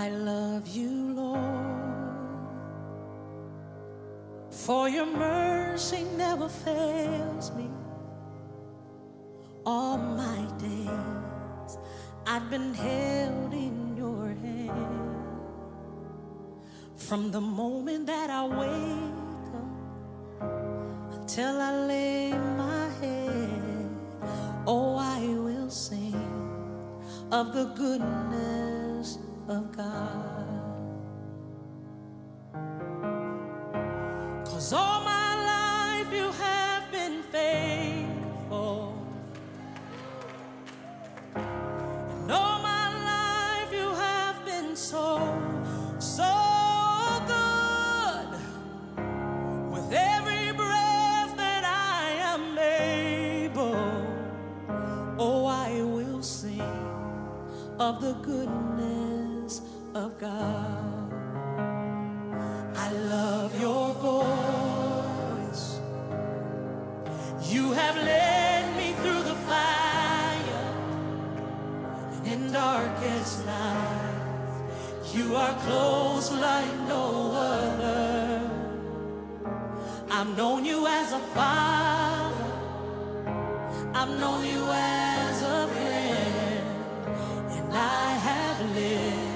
I love you, Lord, for your mercy never fails me. All my days I've been held in your hand. From the moment that I wake up until I lay my head, oh, I will sing of the goodness of God. 'Cause all my life you have been faithful, and all my life you have been so good. With every breath that I am able, oh, I will sing of the goodness of God. I love your voice. You have led me through the fire, and in darkest night, you are close like no other. I've known you as a father, I've known you as a friend, and I have lived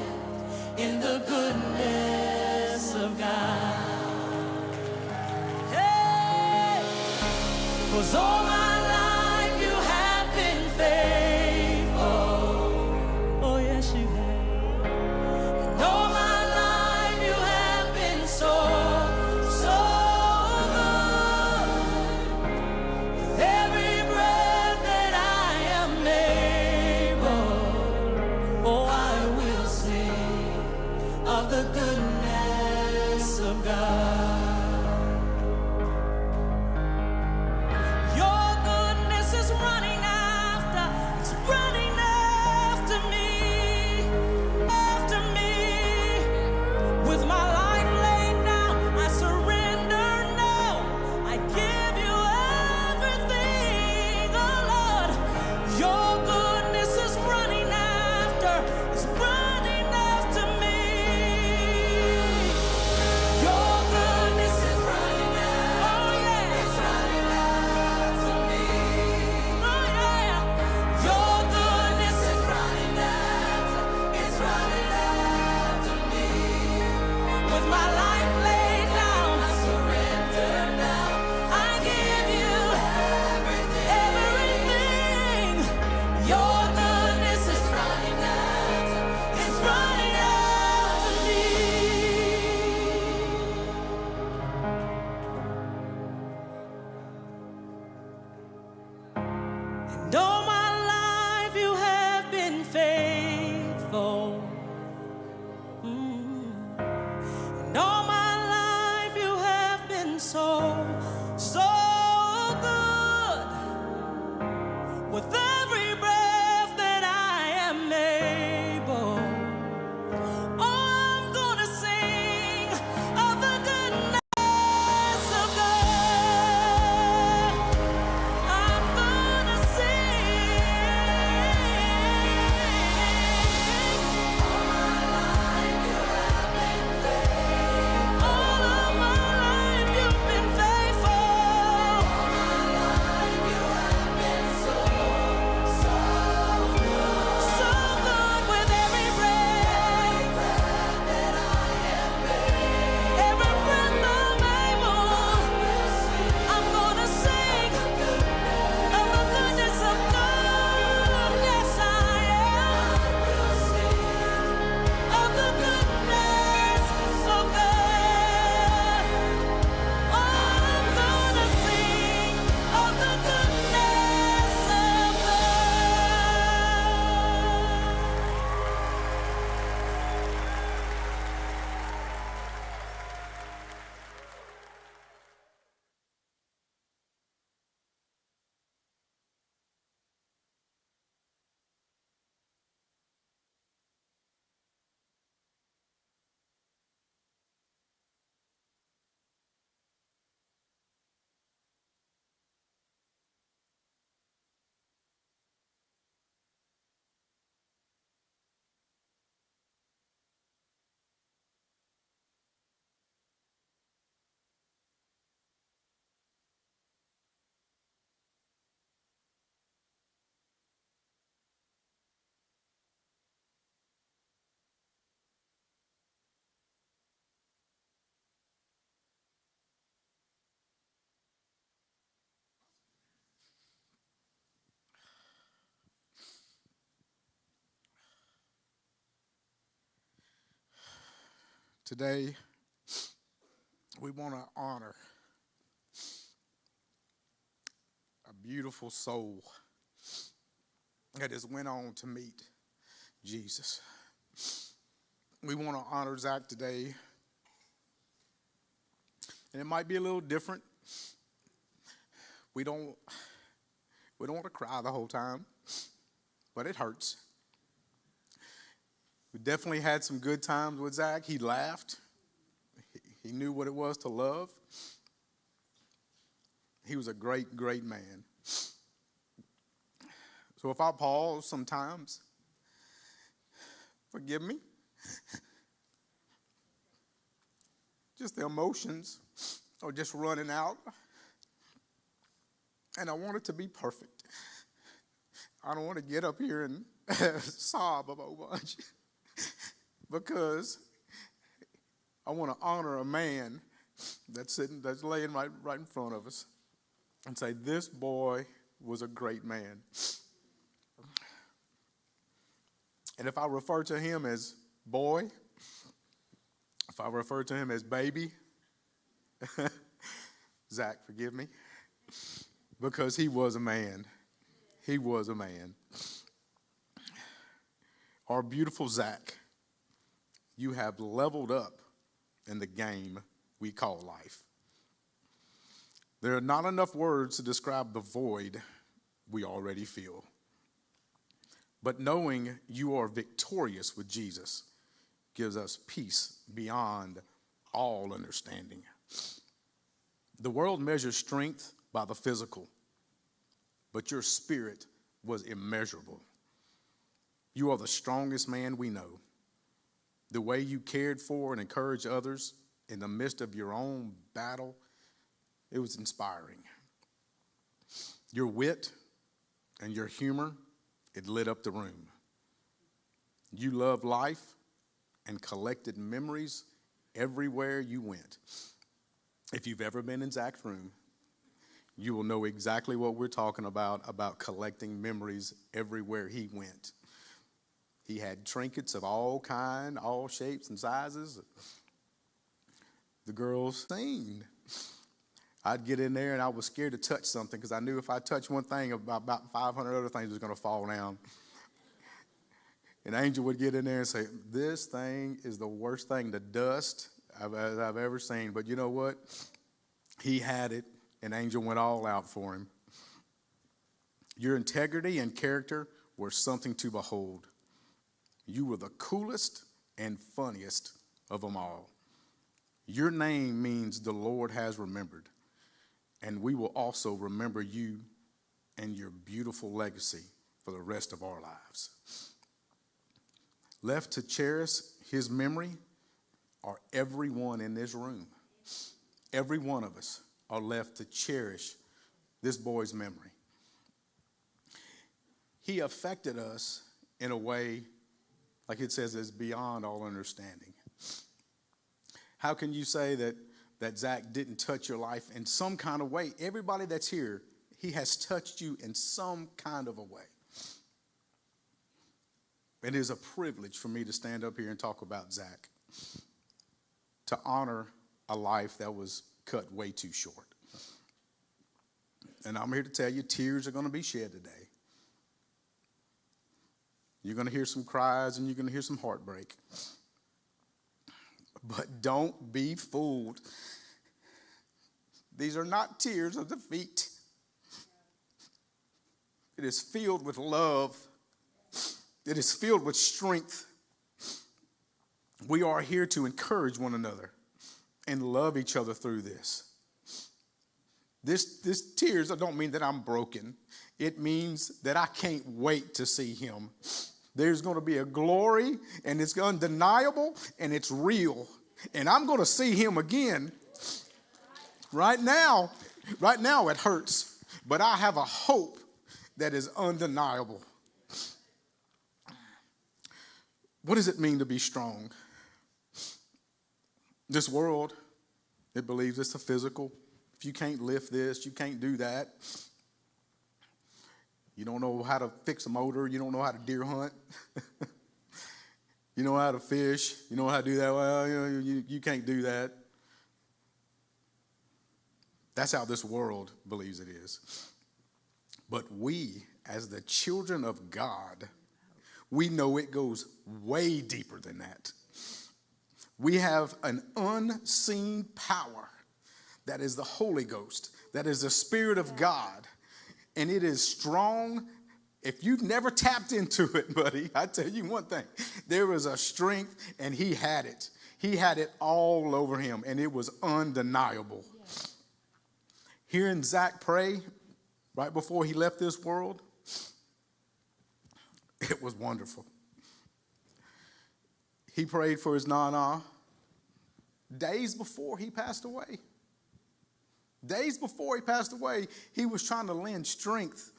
in the goodness of God. Hey, 'cause all my life you have been faithful. Oh yes, you have. And all my life you have been so good. With every breath that I am able, oh, I will sing of the goodness of God. Your Today, we want to honor a beautiful soul that has went on to meet Jesus. We want to honor Zach today, and it might be a little different. We don't want to cry the whole time, but it hurts. We definitely had some good times with Zach. He laughed. He knew what it was to love. He was a great, great man. So if I pause sometimes, forgive me. Just the emotions are just running out. And I want it to be perfect. I don't want to get up here and sob a whole bunch. Because I want to honor a man that's laying right in front of us and say, this boy was a great man. And if I refer to him as boy, if I refer to him as baby, Zach, forgive me, because he was a man. He was a man. Our beautiful Zach, you have leveled up in the game we call life. There are not enough words to describe the void we already feel. But knowing you are victorious with Jesus gives us peace beyond all understanding. The world measures strength by the physical, but your spirit was immeasurable. You are the strongest man we know. The way you cared for and encouraged others in the midst of your own battle, it was inspiring. Your wit and your humor, it lit up the room. You loved life and collected memories everywhere you went. If you've ever been in Zach's room, you will know exactly what we're talking about collecting memories everywhere he went. He had trinkets of all kinds, all shapes and sizes. The girls sing. I'd get in there and I was scared to touch something because I knew if I touched one thing, about 500 other things was going to fall down. And Angel would get in there and say, this thing is the worst thing, the dust I've ever seen. But you know what? He had it, and Angel went all out for him. Your integrity and character were something to behold. You were the coolest and funniest of them all. Your name means the Lord has remembered, and we will also remember you and your beautiful legacy for the rest of our lives. Left to cherish his memory are everyone in this room. Every one of us are left to cherish this boy's memory. He affected us in a way, like it says, is beyond all understanding. How can you say that Zach didn't touch your life in some kind of way? Everybody that's here, he has touched you in some kind of a way. It is a privilege for me to stand up here and talk about Zach, to honor a life that was cut way too short. And I'm here to tell you, tears are going to be shed today. You're going to hear some cries and you're going to hear some heartbreak. But don't be fooled. These are not tears of defeat. It is filled with love. It is filled with strength. We are here to encourage one another and love each other through this. This tears don't mean that I'm broken. It means that I can't wait to see him. There's going to be a glory, and it's undeniable, and it's real. And I'm going to see him again. Right now it hurts, but I have a hope that is undeniable. What does it mean to be strong? This world, it believes it's a physical. If you can't lift this, you can't do that. You don't know how to fix a motor. You don't know how to deer hunt. You know how to fish. You know how to do that. Well, you can't do that. That's how this world believes it is. But we, as the children of God, we know it goes way deeper than that. We have an unseen power that is the Holy Ghost, that is the Spirit of God, and it is strong. If you've never tapped into it, buddy, I tell you one thing, there was a strength, and he had it. He had it all over him, and it was undeniable. Hearing Zach pray right before he left this world, it was wonderful. He prayed for his nana days before he passed away. Days before he passed away, he was trying to lend strength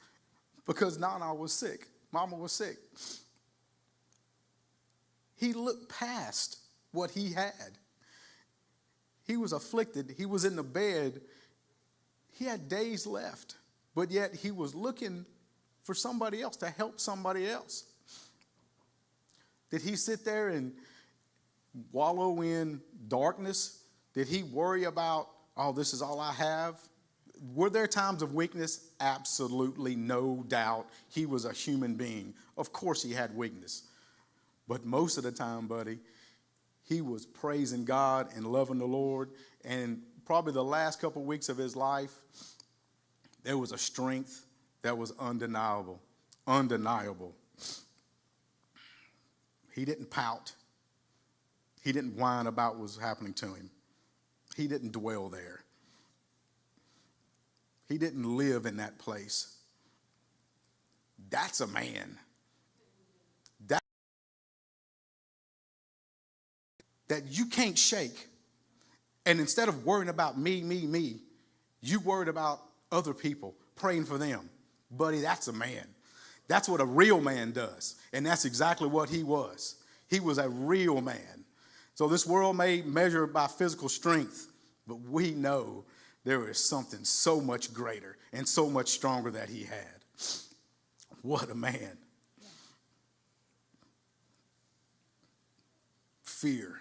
because nana was sick. Mama was sick. He looked past what he had. He was afflicted. He was in the bed. He had days left, but yet he was looking for somebody else to help somebody else. Did he sit there and wallow in darkness? Did he worry about, oh, this is all I have? Were there times of weakness? Absolutely, no doubt. He was a human being. Of course he had weakness. But most of the time, buddy, he was praising God and loving the Lord. And probably the last couple of weeks of his life, there was a strength that was undeniable. Undeniable. He didn't pout. He didn't whine about what was happening to him. He didn't dwell there. He didn't live in that place. That's a man. That you can't shake. And instead of worrying about me, you worried about other people, praying for them. Buddy, that's a man. That's what a real man does. And that's exactly what he was. He was a real man. So this world may measure by physical strength, but we know there is something so much greater and so much stronger that he had. What a man. Fear,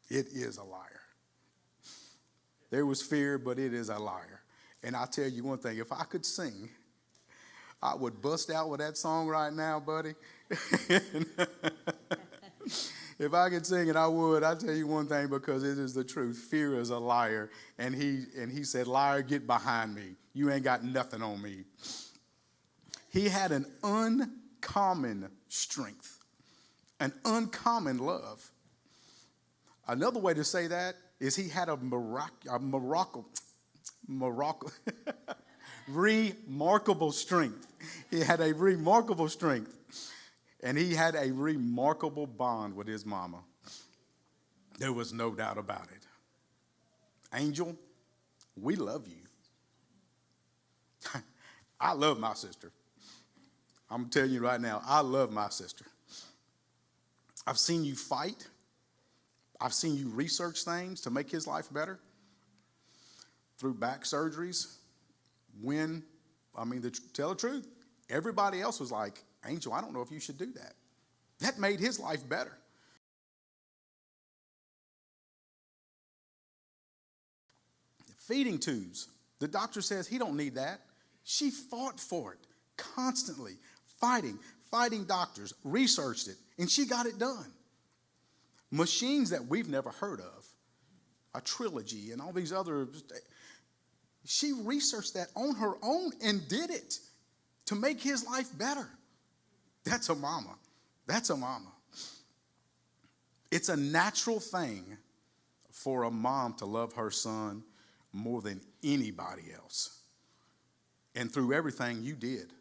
it is a liar. There was fear, but it is a liar. And I'll tell you one thing, if I could sing, I would bust out with that song right now, buddy. If I could sing it, I would. I'll tell you one thing, because it is the truth. Fear is a liar. And he said, liar, get behind me. You ain't got nothing on me. He had an uncommon strength, an uncommon love. Another way to say that is he had a remarkable strength. He had a remarkable strength. And he had a remarkable bond with his mama. There was no doubt about it. Angel, we love you. I love my sister. I'm telling you right now, I love my sister. I've seen you fight. I've seen you research things to make his life better. Through back surgeries. To tell the truth, everybody else was like, Angel, I don't know if you should do that. That made his life better. Feeding tubes. The doctor says he don't need that. She fought for it constantly, fighting doctors, researched it, and she got it done. Machines that we've never heard of, a Trilogy and all these other, she researched that on her own and did it to make his life better. That's a mama. That's a mama. It's a natural thing for a mom to love her son more than anybody else. And through everything you did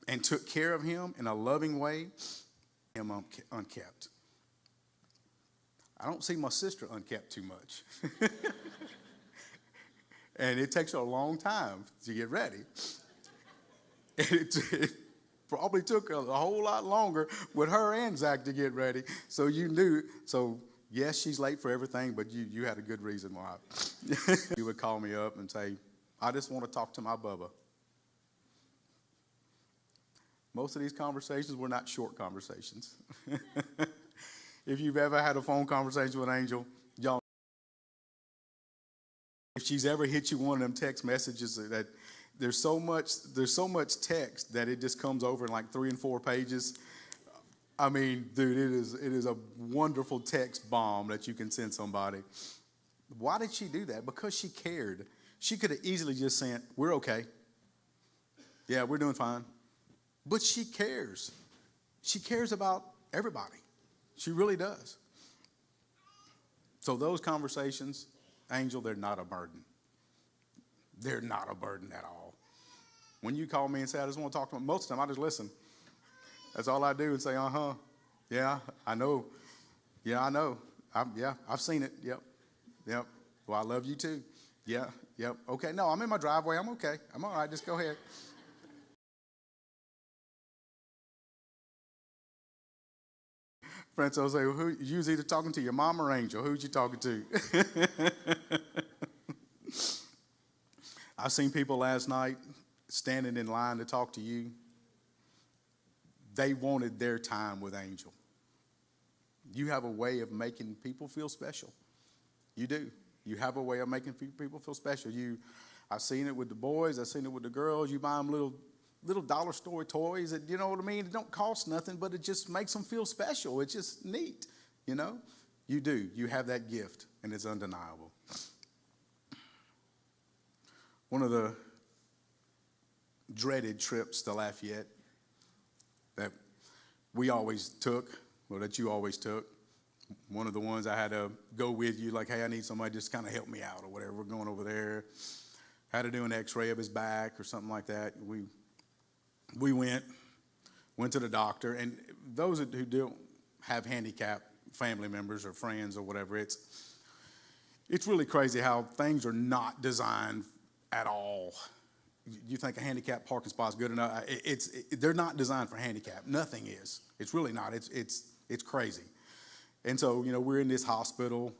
and took care of him in a loving way, him unkept. I don't see my sister unkept too much. And it takes her a long time to get ready. It probably took a whole lot longer with her and Zach to get ready. So you knew. So yes, she's late for everything, but you had a good reason why. You would call me up and say, I just want to talk to my Bubba. Most of these conversations were not short conversations. If you've ever had a phone conversation with Angel, y'all, if she's ever hit you one of them text messages that there's so much text that it just comes over in like 3 and 4 pages. I mean, dude, it is a wonderful text bomb that you can send somebody. Why did she do that? Because she cared. She could have easily just said, "We're okay. Yeah, we're doing fine." But she cares. She cares about everybody. She really does. So those conversations, Angel, they're not a burden. They're not a burden at all. When you call me and say, "I just want to talk to them," most of the time I just listen. That's all I do and say, "Uh-huh. Yeah, I know. Yeah, I know. I've seen it. Yep. Yep. Well, I love you too. Yeah. Yep. Okay. No, I'm in my driveway. I'm okay. I'm all right. Just go ahead." Friends will say, well, you was either talking to your mom or Angel. Who's you talking to? I've seen people last night standing in line to talk to you. They wanted their time with Angel. You have a way of making people feel special. You do. You have a way of making people feel special. I've seen it with the boys. I've seen it with the girls. You buy them little dollar store toys that, you know what I mean? It don't cost nothing, but it just makes them feel special. It's just neat, you know? You do. You have that gift, and it's undeniable. One of the dreaded trips to Lafayette that we always took, or that you always took, one of the ones I had to go with you, like, "Hey, I need somebody just kind of help me out," or whatever. We're going over there. Had to do an x-ray of his back or something like that. We went to the doctor, and those who don't have handicapped family members or friends or whatever, it's really crazy how things are not designed at all. You think a handicapped parking spot is good enough? They're not designed for handicap. Nothing is. It's really not. It's crazy. And so, you know, we're in this hospital.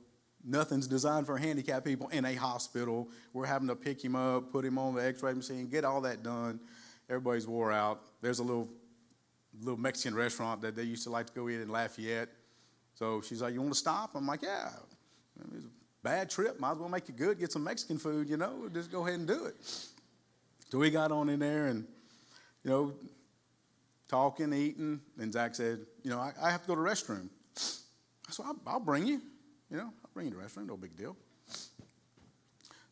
Nothing's designed for handicapped people in a hospital. We're having to pick him up, put him on the x-ray machine, get all that done. Everybody's wore out. There's a little Mexican restaurant that they used to like to go in Lafayette. So she's like, "You want to stop?" I'm like, "Yeah. It's a bad trip. Might as well make it good. Get some Mexican food, you know. Just go ahead and do it." So we got on in there and, you know, talking, eating. And Zach said, "You know, I have to go to the restroom." So I'll bring you. You know, I'll bring you to the restroom. No big deal.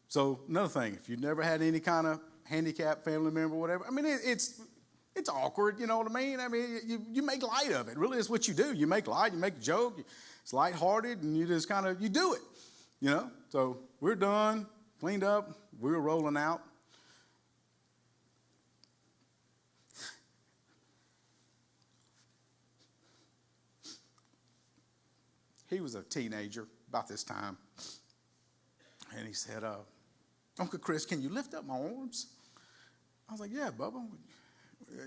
So another thing, if you've never had any kind of handicapped family member or whatever, I mean, it's awkward, you know what I mean? I mean, you make light of it. Really, it's what you do. You make light, you make a joke. It's lighthearted, and you just kind of, you do it, you know? So we're done, cleaned up. We were rolling out. He was a teenager about this time. And he said, "Uncle Chris, can you lift up my arms?" I was like, "Yeah, Bubba.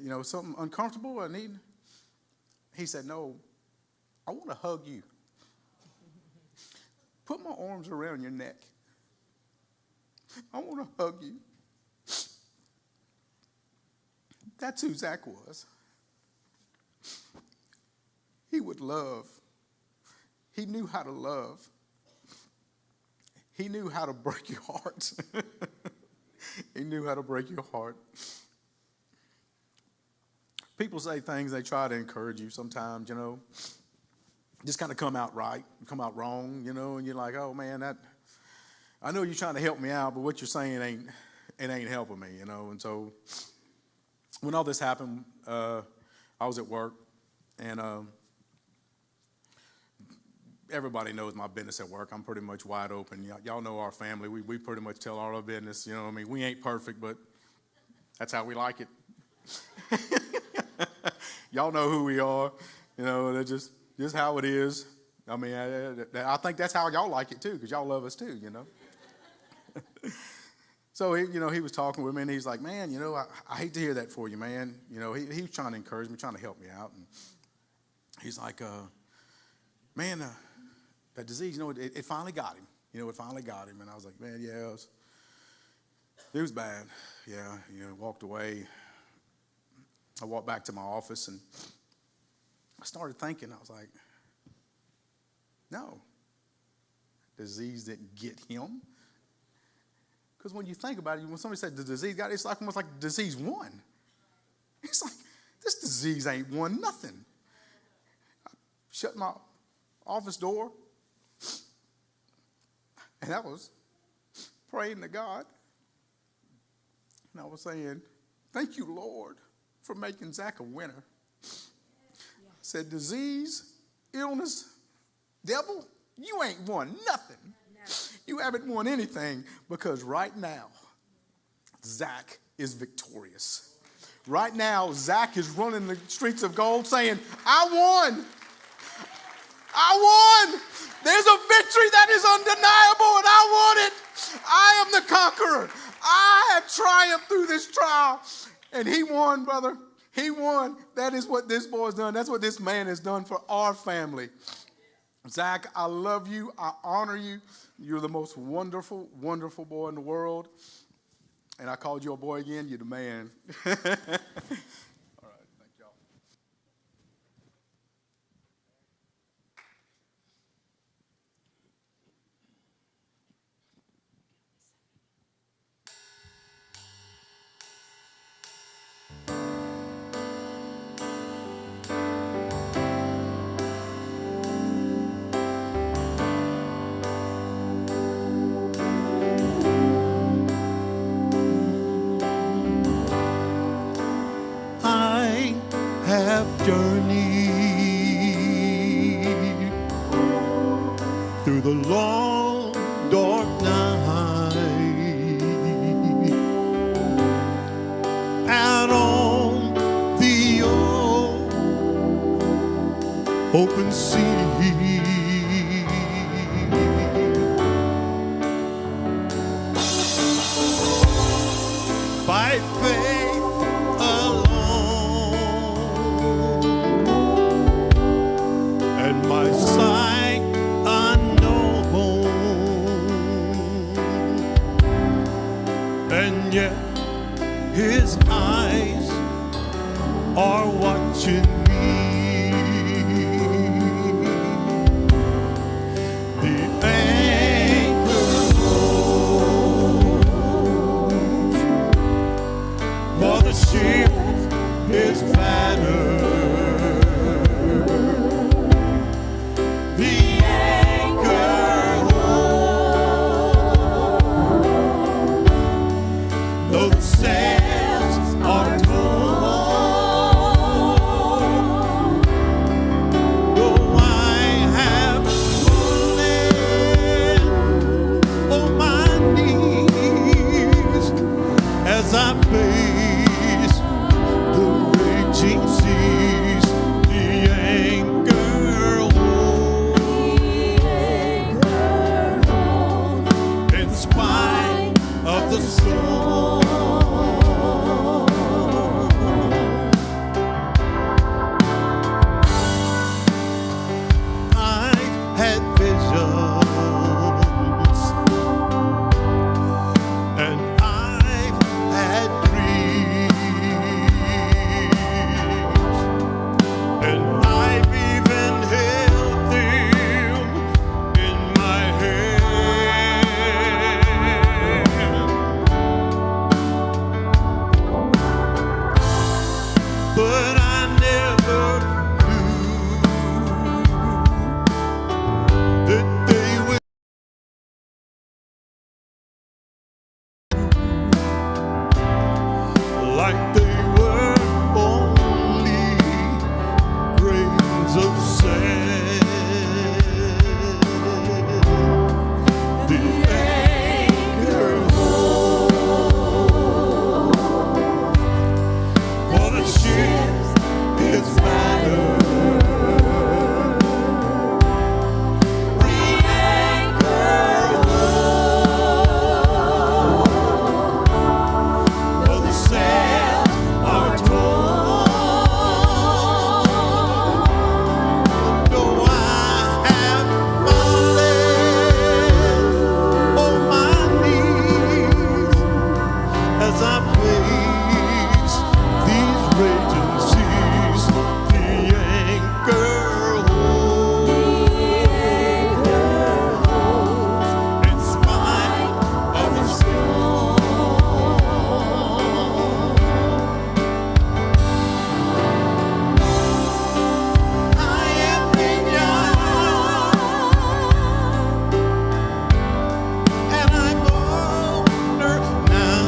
You know, something uncomfortable I need?" He said, "No, I want to hug you. Put my arms around your neck. I want to hug you." That's who Zach was. He would love. He knew how to love. He knew how to break your heart. He knew how to break your heart. People say things, they try to encourage you sometimes, you know. Just kind of come out right, come out wrong, you know, and you're like, "Oh man, I know you're trying to help me out, but what you're saying ain't helping me," you know. And so when all this happened, I was at work, and everybody knows my business at work. I'm pretty much wide open. Y'all know our family. We pretty much tell all our business. You know what I mean? We ain't perfect, but that's how we like it. Y'all know who we are. You know, that's just how it is. I mean, I think that's how y'all like it too, because y'all love us too, you know. So, he was talking with me, and he's like, "Man, you know, I hate to hear that for you, man." You know, he was trying to encourage me, trying to help me out. And he's like, "Man, that disease, you know, it finally got him. You know, it finally got him." And I was like, "Man, yeah, it was bad." Yeah, walked away. I walked back to my office, and I started thinking. I was like, No. Disease didn't get him. Because when you think about it, when somebody said the disease got, it's like almost like disease won. It's like, this disease ain't won nothing. I shut my office door, and I was praying to God. And I was saying, thank you, Lord, for making Zach a winner. I said, disease, illness, devil, you ain't won nothing. You haven't won anything, because right now, Zach is victorious. Right now, Zach is running the streets of gold saying, I won. I won. There's a victory that is undeniable, and I won it. I am the conqueror. I have triumphed through this trial. And he won, brother. He won. That is what this boy's done. That's what this man has done for our family. Zach, I love you. I honor you. You're the most wonderful, wonderful boy in the world. And I called you a boy again. You're the man. All right. Thank y'all. I have journeyed through the long, dark night, out on the open sea. By faith alone, and my sight unknown, and yet his eyes are watching me. The anchor rose, for the ship is battered.